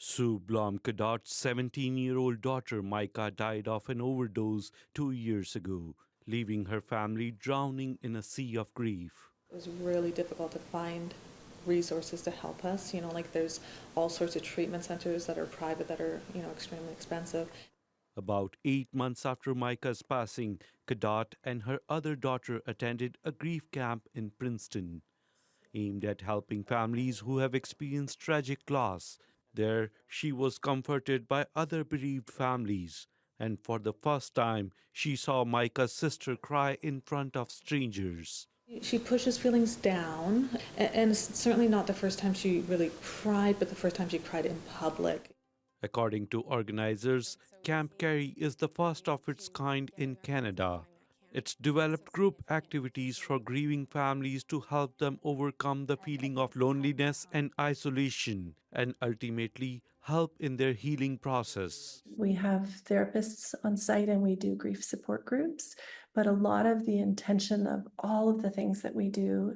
Sue Blom-Cadot's 17-year-old daughter Micah died of an overdose 2 years ago, leaving her family drowning in a sea of grief. It was really difficult to find resources to help us. Like there's all sorts of treatment centers that are private that are, extremely expensive. About 8 months after Micah's passing, Cadot and her other daughter attended a grief camp in Princeton, aimed at helping families who have experienced tragic loss. There, she was comforted by other bereaved families, and for the first time, she saw Micah's sister cry in front of strangers. She pushes feelings down, and it's certainly not the first time she really cried, but the first time she cried in public. According to organizers, Camp Carey is the first of its kind in Canada. It's developed group activities for grieving families to help them overcome the feeling of loneliness and isolation, and ultimately help in their healing process. We have therapists on site and we do grief support groups, but a lot of the intention of all of the things that we do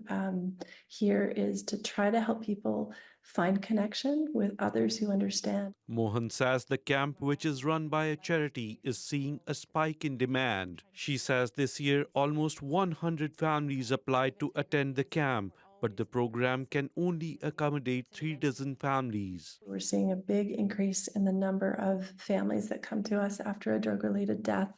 here is to try to help people find connection with others who understand. Mohan says the camp, which is run by a charity, is seeing a spike in demand. She says this year almost 100 families applied to attend the camp, but the program can only accommodate 36 families. We're seeing a big increase in the number of families that come to us after a drug-related death.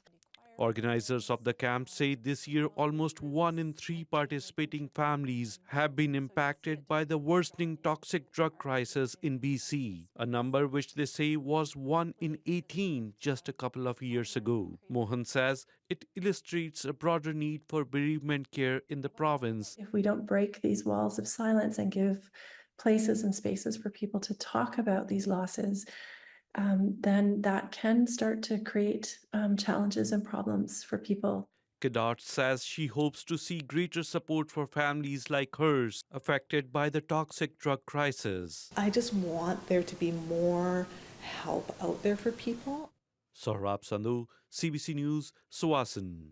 Organizers of the camp say this year almost 1 in 3 participating families have been impacted by the worsening toxic drug crisis in BC, a number which they say was 1 in 18 just a couple of years ago. Mohan says it illustrates a broader need for bereavement care in the province. If we don't break these walls of silence and give places and spaces for people to talk about these losses, then that can start to create challenges and problems for people. Cadot says she hopes to see greater support for families like hers affected by the toxic drug crisis. I just want there to be more help out there for people. Saurabh Sandhu, CBC News, Suasan.